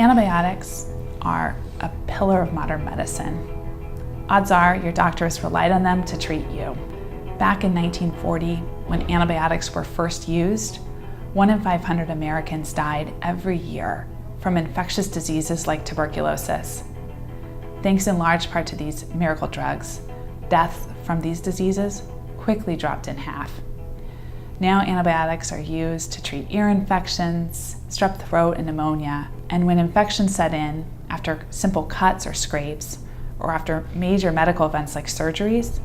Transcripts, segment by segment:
Antibiotics are a pillar of modern medicine. Odds are your doctors relied on them to treat you. Back in 1940, when antibiotics were first used, 1 in 500 Americans died every year from infectious diseases like tuberculosis. Thanks in large part to these miracle drugs, deaths from these diseases quickly dropped in half. Now antibiotics are used to treat ear infections, strep throat, and pneumonia. And when infections set in after simple cuts or scrapes, or after major medical events like surgeries,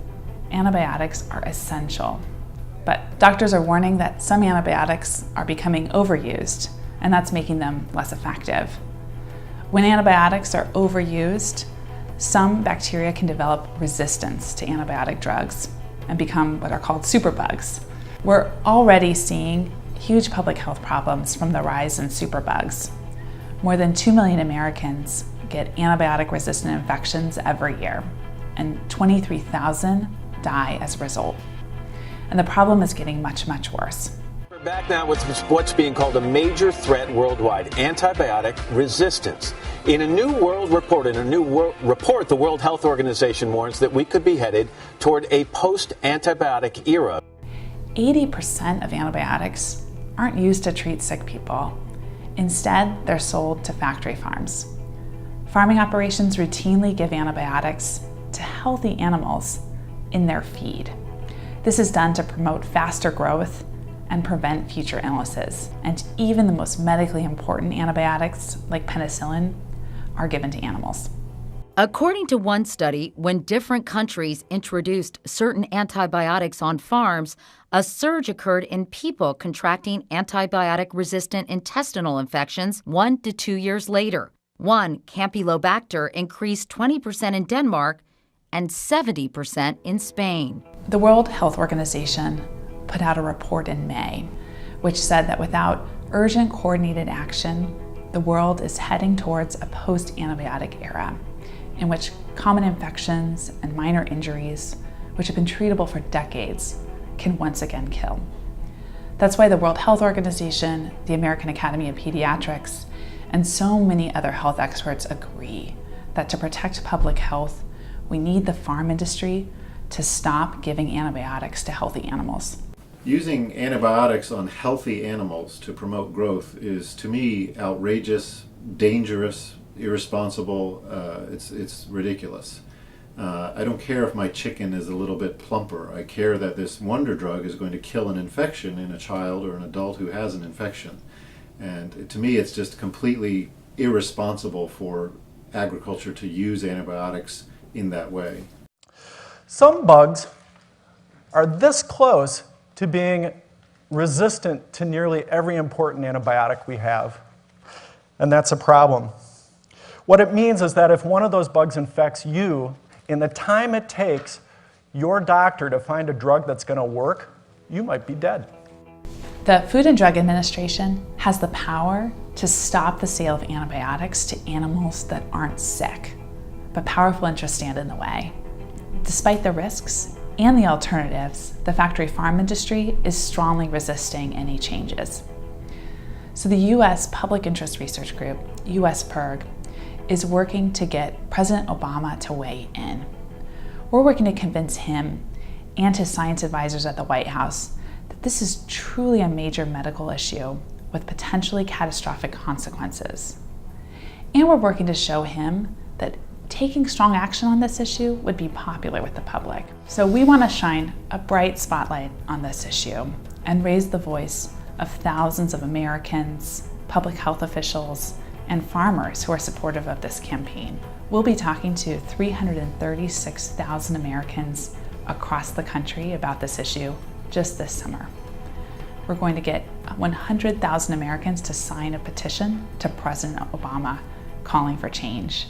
antibiotics are essential. But doctors are warning that some antibiotics are becoming overused, and that's making them less effective. When antibiotics are overused, some bacteria can develop resistance to antibiotic drugs and become what are called superbugs. We're already seeing huge public health problems from the rise in superbugs. More than 2 million Americans get antibiotic-resistant infections every year, and 23,000 die as a result. And the problem is getting much, much worse. We're back now with what's being called a major threat worldwide, antibiotic resistance. In a new report, the World Health Organization warns that we could be headed toward a post-antibiotic era. 80% of antibiotics aren't used to treat sick people. Instead, they're sold to factory farms. Farming operations routinely give antibiotics to healthy animals in their feed. This is done to promote faster growth and prevent future illnesses. And even the most medically important antibiotics, like penicillin, are given to animals. According to one study, when different countries introduced certain antibiotics on farms, a surge occurred in people contracting antibiotic-resistant intestinal infections 1 to 2 years later. One, Campylobacter, increased 20% in Denmark and 70% in Spain. The World Health Organization put out a report in May, which said that without urgent coordinated action, the world is heading towards a post-antibiotic era, in which common infections and minor injuries, which have been treatable for decades, can once again kill. That's why the World Health Organization, the American Academy of Pediatrics, and so many other health experts agree that to protect public health, we need the farm industry to stop giving antibiotics to healthy animals. Using antibiotics on healthy animals to promote growth is, to me, outrageous, dangerous, irresponsible. It's ridiculous. I don't care if my chicken is a little bit plumper. I care that this wonder drug is going to kill an infection in a child or an adult who has an infection. And to me, it's just completely irresponsible for agriculture to use antibiotics in that way. Some bugs are this close to being resistant to nearly every important antibiotic we have, and that's a problem. What it means is that if one of those bugs infects you, in the time it takes your doctor to find a drug that's going to work, you might be dead. The Food and Drug Administration has the power to stop the sale of antibiotics to animals that aren't sick, but powerful interests stand in the way. Despite the risks and the alternatives, the factory farm industry is strongly resisting any changes. So the U.S. Public Interest Research Group, US PIRG, is working to get President Obama to weigh in. We're working to convince him and his science advisors at the White House that this is truly a major medical issue with potentially catastrophic consequences. And we're working to show him that taking strong action on this issue would be popular with the public. So we want to shine a bright spotlight on this issue and raise the voice of thousands of Americans, public health officials, and farmers who are supportive of this campaign. We'll be talking to 336,000 Americans across the country about this issue just this summer. We're going to get 100,000 Americans to sign a petition to President Obama calling for change.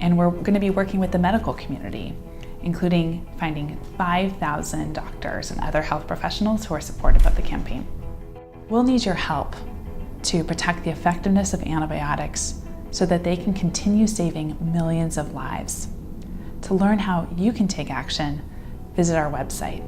And we're going to be working with the medical community, including finding 5,000 doctors and other health professionals who are supportive of the campaign. We'll need your help to protect the effectiveness of antibiotics so that they can continue saving millions of lives. To learn how you can take action, visit our website.